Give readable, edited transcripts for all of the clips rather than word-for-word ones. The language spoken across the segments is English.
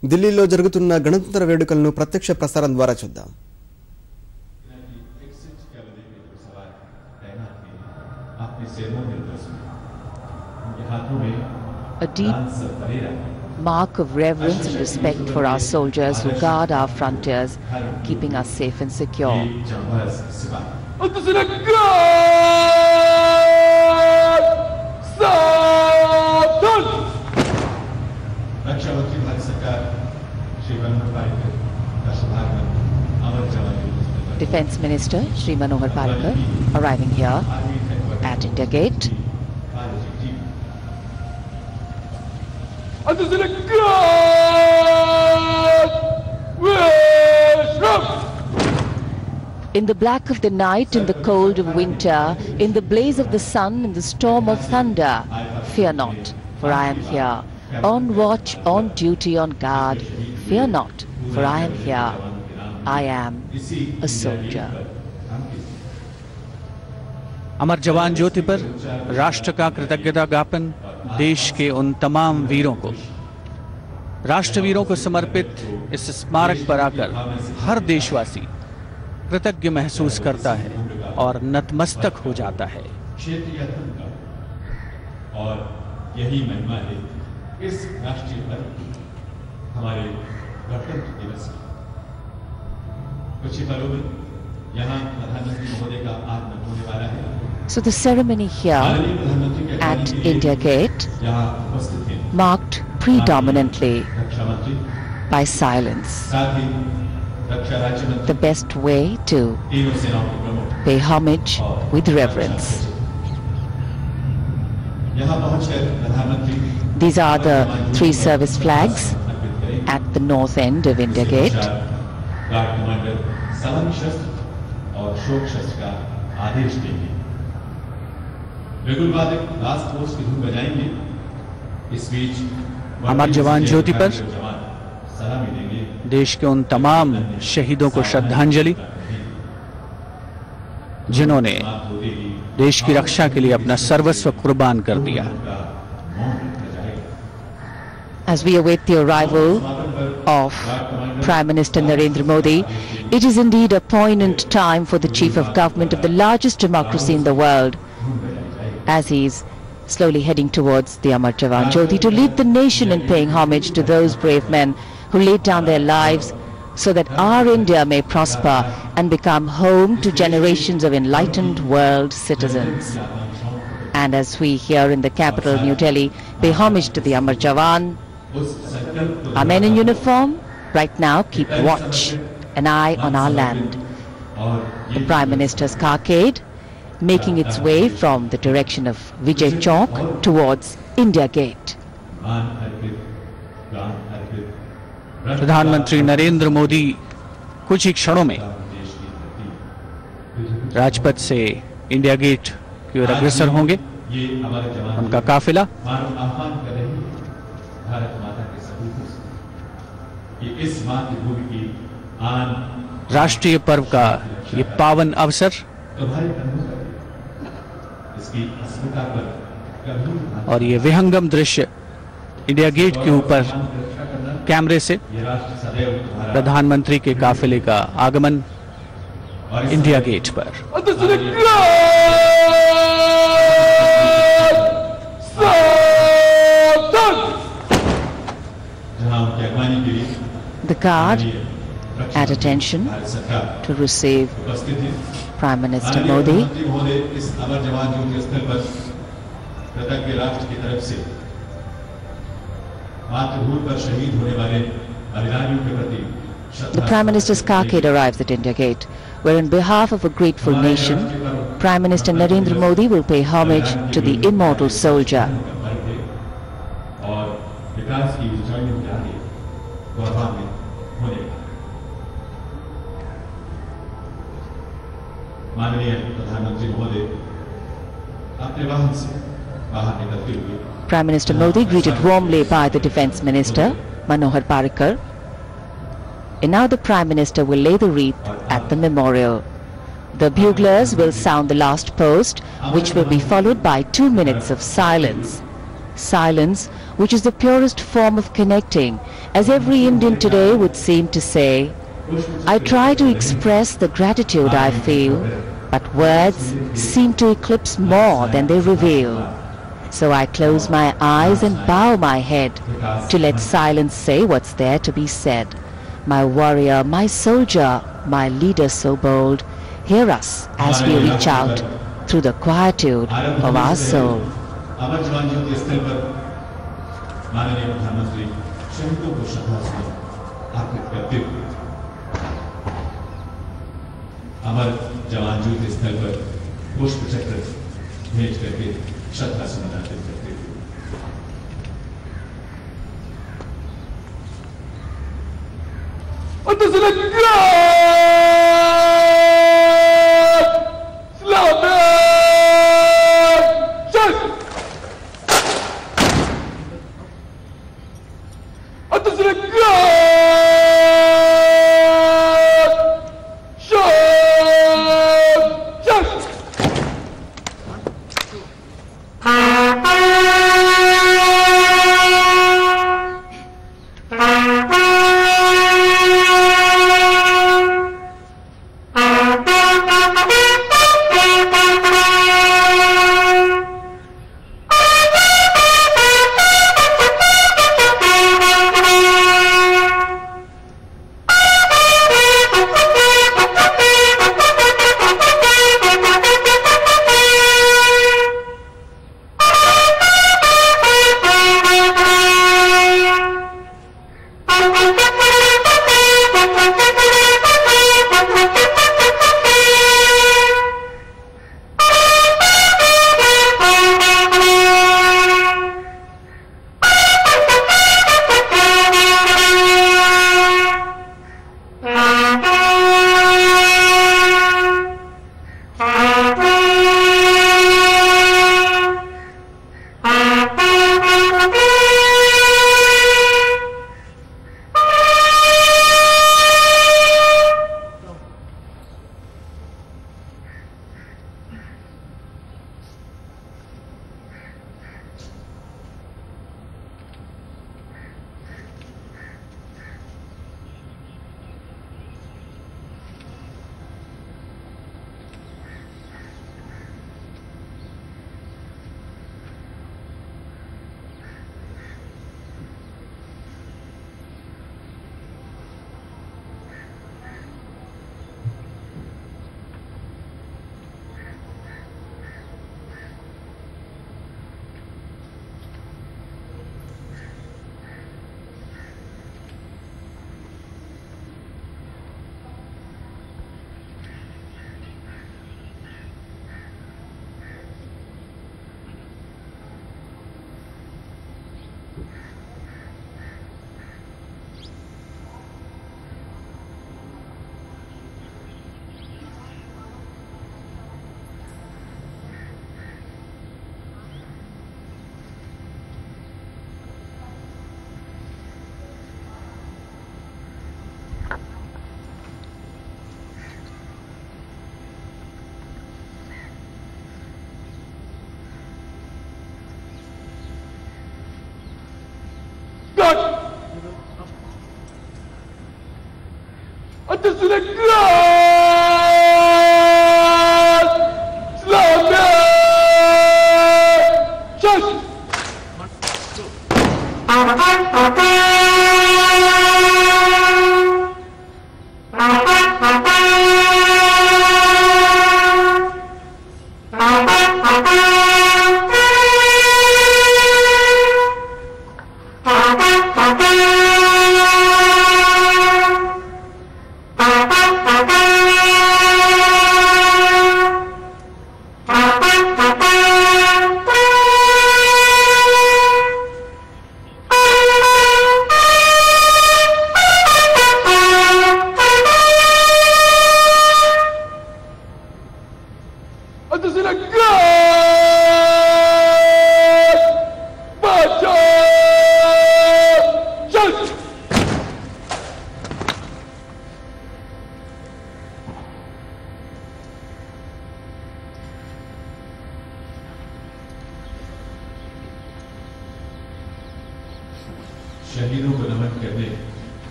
ఢిల్లీలో జరుగుతున్న గణతంత్ర వేడుకలను ప్రత్యక్ష ప్రసారం ద్వారా చూద్దాం. A deep mark of reverence and respect for our soldiers who guard our frontiers, keeping us safe and secure. Defence Minister Shri Manohar Parrikar arriving here at India Gate. In the black of the night, in the cold of winter, in the blaze of the sun, in the storm of thunder, fear not, for I am here. On watch, on duty, on guard, fear not, for I am here. I am a soldier. अमर जवान ज्योति पर राष्ट्र का कृतज्ञता ज्ञापन देश के उन तमाम वीरों को, राष्ट्रवीरों को समर्पित इस स्मारक पर आकर हर देशवासी कृतज्ञ महसूस करता है और नतमस्तक हो जाता है. और यही महिमा है इस राष्ट्रीय पर्व की, हमारे गणतंत्र दिवस की. कुछ ही पलों में यहाँ प्रधानमंत्री महोदय का आगमन होने वाला है. So the ceremony here at India Gate marked predominantly by silence. The best way to pay homage with reverence. These are the 3 service flags at the north end of India Gate. अमर जवान ज्योति पर देश के उन तमाम शहीदों को श्रद्धांजलि जिन्होंने देश की रक्षा के लिए अपना सर्वस्व कुर्बान कर दिया. As we await the arrival of Prime Minister Narendra Modi, it is indeed a poignant time for the Chief of Government of the largest democracy in the world, as he is slowly heading towards the Amar Jawan Jyoti to lead the nation in paying homage to those brave men who laid down their lives so that our India may prosper and become home to generations of enlightened world citizens. And as we here in the capital, New Delhi, pay homage to the Amar Jawan, our men in uniform right now keep watch, an eye on our land. The Prime Minister's carcade making its way from the direction of Vijay Chowk towards India Gate. प्रधानमंत्री नरेंद्र मोदी कुछ ही क्षणों में राजपथ से India gate की ओर अग्रसर होंगे. उनका काफिला राष्ट्रीय पर्व का ये पावन अवसर और ये विहंगम दृश्य इंडिया गेट के ऊपर कैमरे से प्रधानमंत्री के काफिले का आगमन इंडिया गेट पर. The guard at attention to receive Prime Minister Modi. The Prime Minister's carcade arrives at India Gate, where on behalf of a grateful nation, Prime Minister Narendra Modi will pay homage to the immortal soldier. Prime Minister Modi greeted warmly by the Defence Minister Manohar Parrikar. And now the Prime Minister will lay the wreath at the memorial. The buglers will sound the last post, which will be followed by 2 minutes of silence. Silence, which is the purest form of connecting As every Indian today would seem to say, I try to express the gratitude I feel, but words seem to eclipse more than they reveal. So I close my eyes and bow my head to let silence say what's there to be said. My warrior, my soldier, my leader so bold, hear us as we reach out through the quietude of our soul. अमर जवान ज्योति स्थल पर माननीय प्रधानमंत्री शहीदों को श्रद्धांजलि अर्पित करते हुए अमर जवान ज्योति स्थल पर पुष्प चक्र भेंट करके श्रद्धा सुमन अर्पित करते हुए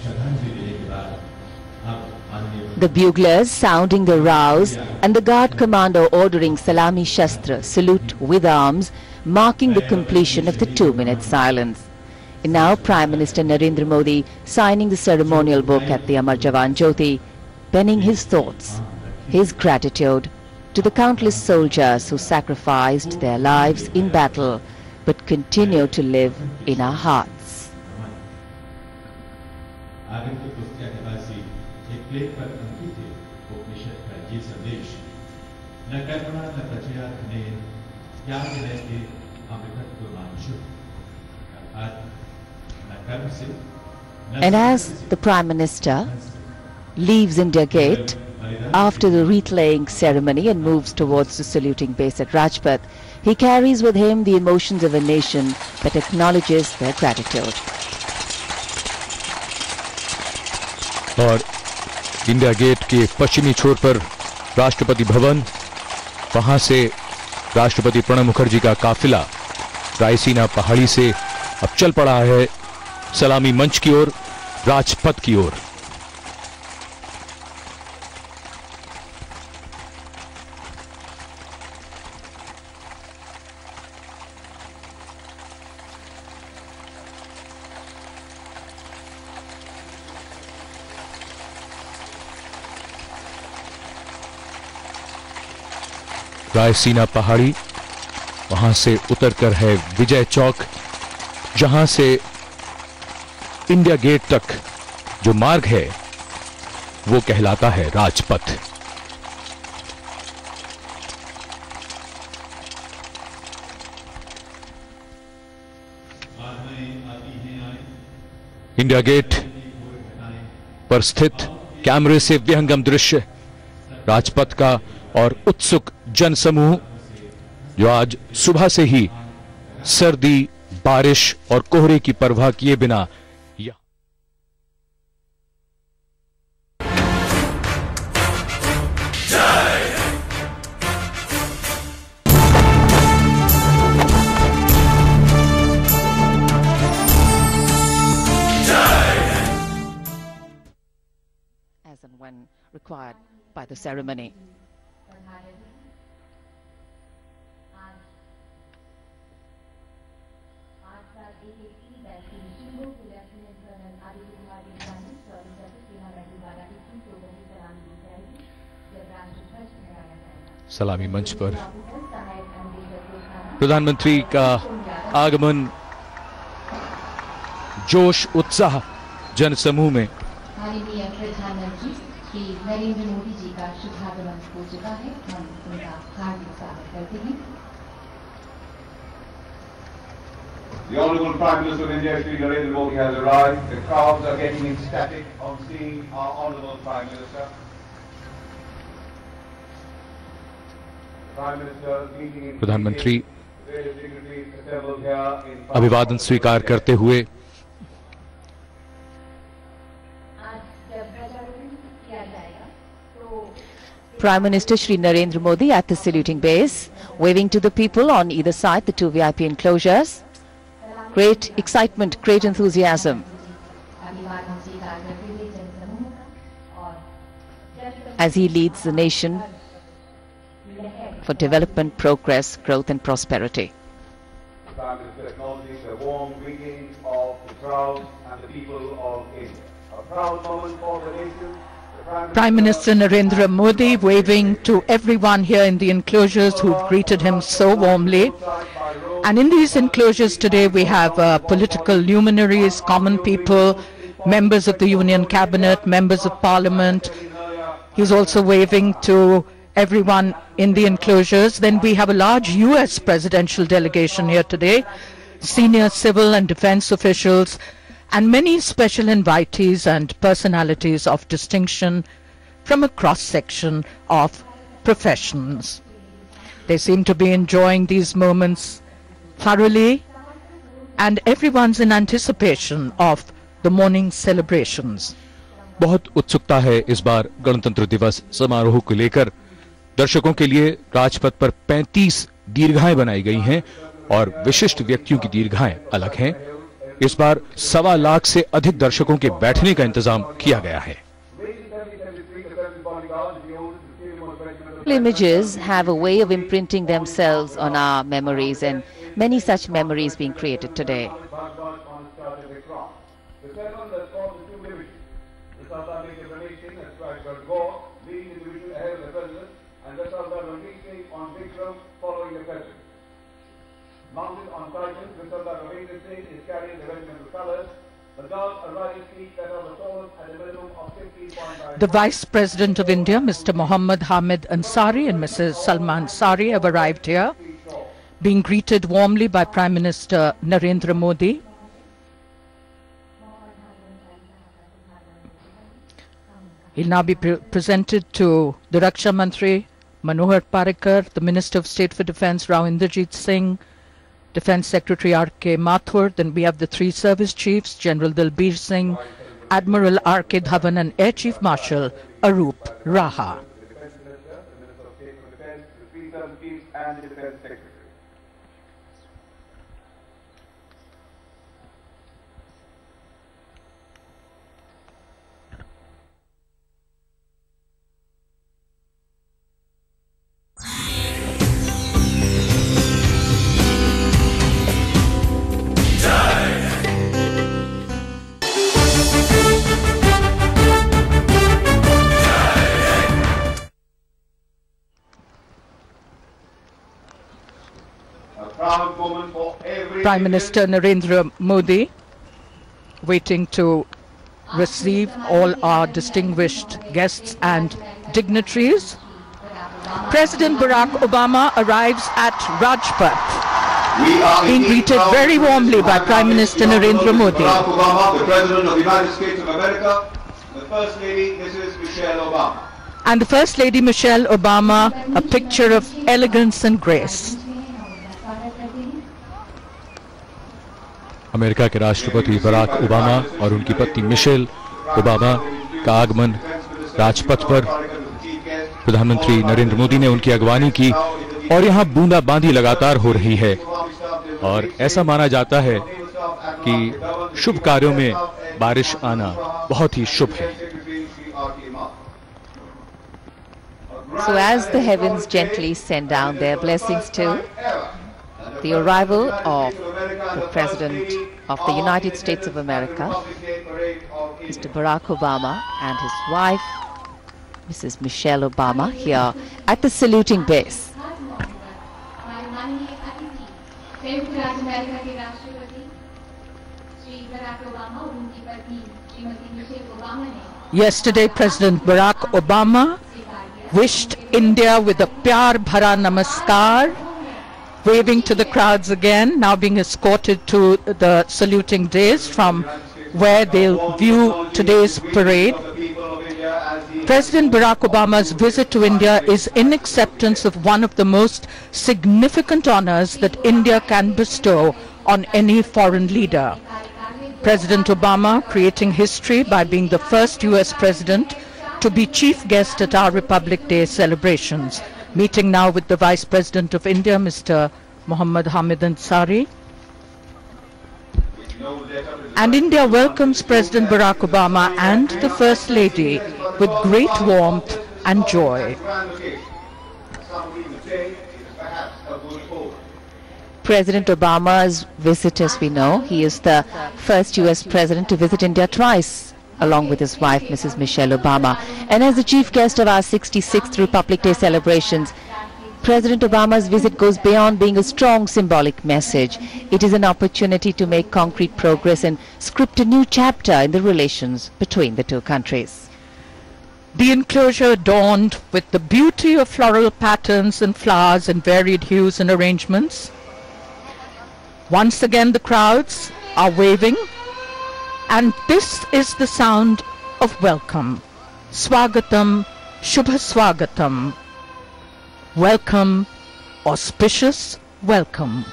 श्रद्धांजलि देने के बाद अब माननीय The buglers sounding the rouse and the guard commander ordering Salami Shastra, salute with arms, marking the completion of the 2-minute silence. And now Prime Minister Narendra Modi signing the ceremonial book at the Amar Jawan Jyoti, penning his thoughts, his gratitude to the countless soldiers who sacrificed their lives in battle but continue to live in our hearts. आगंतुक पुस्तक के पास ही एक plate पर अंकित है उपनिषद का ये संदेश, न कर्मणा न प्रजया धनेन त्याग रहते अमृतत्व मानुषु, अर्थात न कर्म से And as the Prime Minister leaves India Gate after the wreath-laying ceremony and moves towards the saluting base at Rajpath, he carries with him the emotions of a nation that acknowledges their gratitude. और India gate के पश्चिमी छोर पर राष्ट्रपति भवन, वहां से राष्ट्रपति प्रणब मुखर्जी का काफिला रायसीना पहाड़ी से अब चल पड़ा है सलामी मंच की ओर, राजपथ की ओर। रायसीना पहाड़ी, वहां से उतरकर है विजय चौक, जहां से इंडिया गेट तक जो मार्ग है वो कहलाता है राजपथ। इंडिया गेट पर स्थित कैमरे से विहंगम दृश्य राजपथ का और उत्सुक जनसमूह जो आज सुबह से ही सर्दी, बारिश और कोहरे की परवाह किए बिना As and when required by the ceremony. सलामी मंच पर प्रधानमंत्री का आगमन, जोश उत्साह जनसमूह में। माननीय प्रधानमंत्री श्री नरेंद्र मोदी जी का शुभागमन हो चुका है, हम उनका हार्दिक स्वागत करते हैं। The Honourable Prime Minister of India, Shri Narendra Modi, has arrived. The crowds are getting ecstatic on seeing our Honourable Prime Minister. प्रधानमंत्री अभिवादन स्वीकार करते हुए Prime Minister Shri Narendra Modi at the saluting base, waving to the people on either side the two VIP enclosures. Great excitement, great enthusiasm as he leads the nation for development, progress, growth and prosperity. The Prime Minister acknowledging the warm greeting of the crowd and the people of India. A proud moment for the nation. Prime Minister Narendra Modi waving to everyone here in the enclosures who've greeted him so warmly. And in these enclosures today we have political luminaries, common people, members of the Union Cabinet, members of Parliament. He's also waving to everyone in the enclosures. Then we have a large US presidential delegation here today, senior civil and defense officials, and many special invitees and personalities of distinction from a cross-section of professions. They seem to be enjoying these moments thoroughly, and everyone's in anticipation of the morning celebrations. बहुत उत्सुकता है इस बार गणतंत्र दिवस समारोह को लेकर। दर्शकों के लिए राजपथ पर 35 दीर्घाएं बनाई गई हैं और विशिष्ट व्यक्तियों की दीर्घाएं अलग हैं। इस बार 1.25 लाख से अधिक दर्शकों के बैठने का इंतजाम किया गया है। Images have a way of imprinting themselves on our memories, and many such memories being created today. Mounted on Titans, the Sardar Ravindra Singh is carrying the regimental colours. The guards arrive at feet that are the swords at a minimum of 15.5. The Vice President of India, Mr. Mohammad Hamid Ansari, and Mrs. Salman Sari have arrived here, being greeted warmly by Prime Minister Narendra Modi. He'll now be presented to the Raksha Mantri, Manohar Parrikar, the Minister of State for Defence, Rao Inderjit Singh, Defence Secretary R.K. Mathur. Then we have the three service chiefs, General Dalbir Singh, Admiral R.K. Dhawan, and Air Chief Marshal Arup Raha. The Defence Minister, the Minister of State for Defence, the three service chiefs and the Defence Secretary. Prime Minister Narendra Modi waiting to receive all our distinguished guests and dignitaries. President Barack Obama arrives at Rajpath, being greeted very warmly by Prime Minister Narendra Modi. Barack Obama, the President of the United States of America, the First Lady, Mrs. Michelle Obama. And the First Lady Michelle Obama, a picture of elegance and grace. America के राष्ट्रपति Barack Obama और उनकी पत्नी Michelle Obama का आगमन राजपथ पर प्रधानमंत्री नरेंद्र मोदी ने उनकी अगवानी की और यहां बूंदाबांदी लगातार हो रही है और ऐसा माना जाता है कि शुभ कार्यों में बारिश आना बहुत ही शुभ है. So as the heavens gently send down their blessings too, the arrival of the President of the United States of America, Mr. Barack Obama, and his wife, Mrs. Michelle Obama, here at the saluting base. Yesterday, President Barack Obama wished India with a pyar bhara namaskar, waving to the crowds again, now being escorted to the saluting dais from where they'll view today's parade. President Barack Obama's visit to India is in acceptance of one of the most significant honors that India can bestow on any foreign leader. President Obama creating history by being the first US president to be chief guest at our Republic Day celebrations. Meeting now with the Vice President of India, Mr. Mohammad Hamid Ansari. And India welcomes President Barack Obama and the First Lady with great warmth and joy. President Obama's visit, as we know, he is the first US president to visit India twice, along with his wife, Mrs. Michelle Obama. And as the chief guest of our 66th Republic Day celebrations, President Obama's visit goes beyond being a strong symbolic message. It is an opportunity to make concrete progress and script a new chapter in the relations between the two countries. The enclosure adorned with the beauty of floral patterns and flowers in varied hues and arrangements. Once again the crowds are waving, and this is the sound of welcome. Swagatam, Shubha Swagatam. Welcome, auspicious welcome.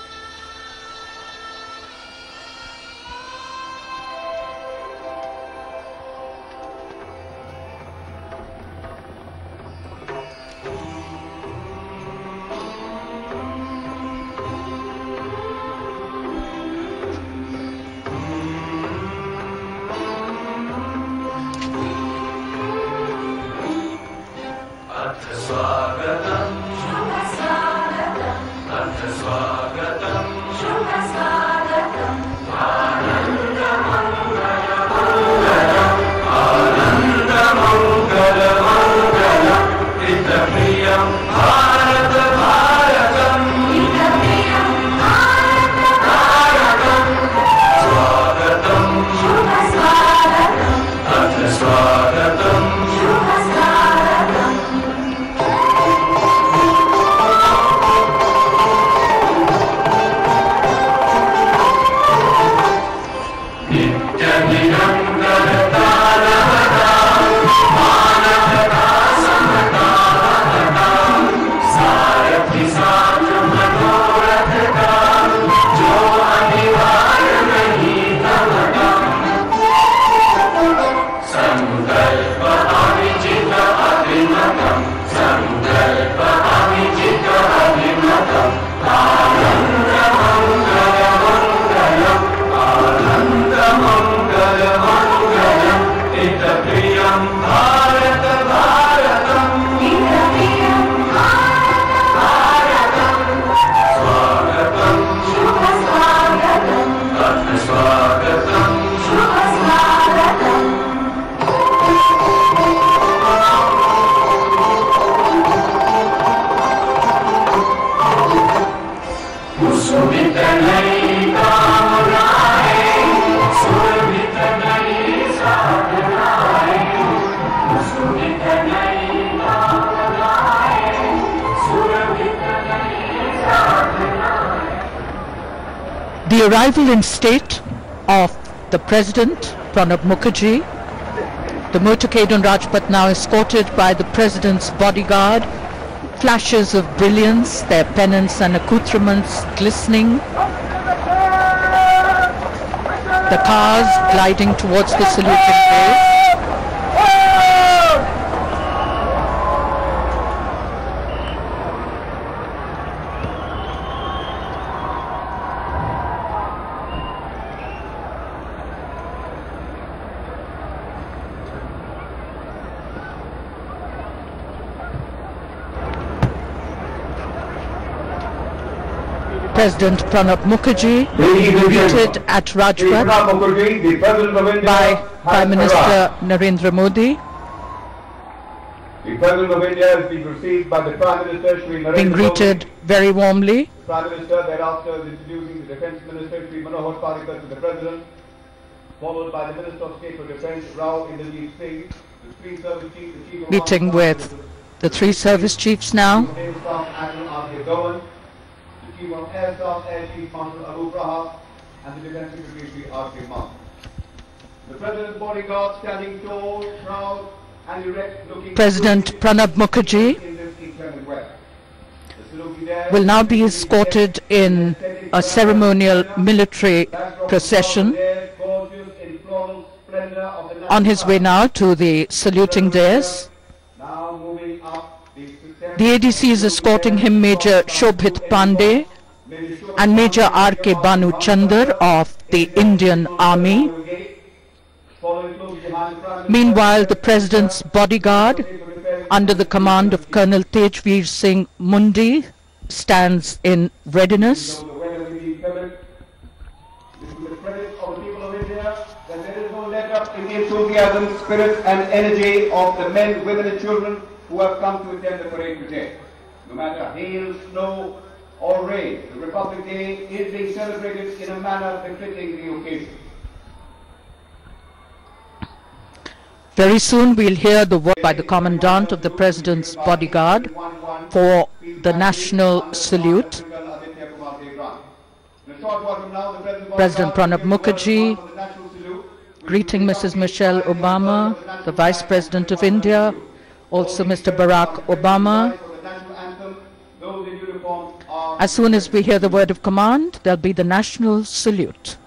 The arrival in state of the President, Pranab Mukherjee. The motorcade on Rajpath now escorted by the President's bodyguard. Flashes of brilliance, their pennants and accoutrements glistening. The cars gliding towards the saluting place. President Pranab Mukherjee greeted at Rajpath by Prime Minister Narendra Modi. The President of India has been received by the Prime Minister Shri Narendra Being greeted very warmly. Prime Minister thereafter is introducing the Defence Minister Shri Manohar Parrikar to the President, followed by the Minister of State for Defence Rao Inderjeet Singh, the three service chiefs, the Chief of Meeting with the three service chiefs now. Chief of Air Staff Air Chief Marshal Abu Rahab and the Defence Secretary R.K. Mark. The President's bodyguard standing tall, proud and erect, looking President Pranab Mukherjee will now be escorted in a ceremonial military procession on his way now to the saluting dais. The ADC is escorting him Major Shobhit Pandey and Major R.K. Banu Chandar of the Indian Army. Meanwhile, the President's bodyguard, under the command of Colonel Tejveer Singh Mundi, stands in readiness. In the enthusiasm, spirit and energy of the men, women and children who have come to attend the parade today. No matter hail, snow or rain, the Republic Day is being celebrated in a manner befitting the occasion. Very soon we'll hear the word by the Commandant of the President's bodyguard for the national salute. President Pranab Mukherjee greeting Mrs. Michelle Obama, the Vice President of India, also Mr. Barack Obama. As soon as we hear the word of command, there'll be the national salute.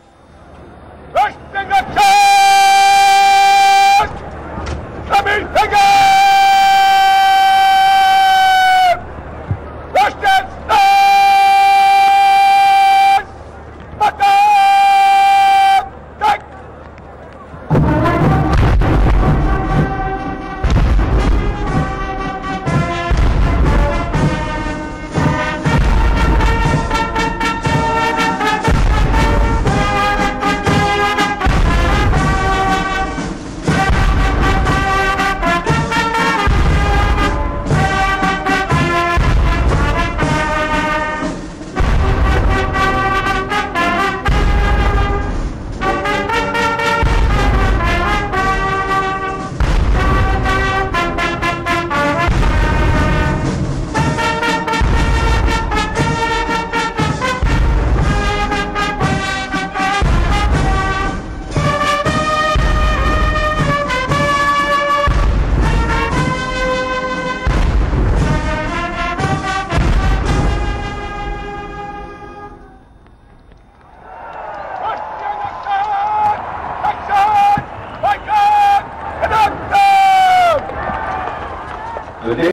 The day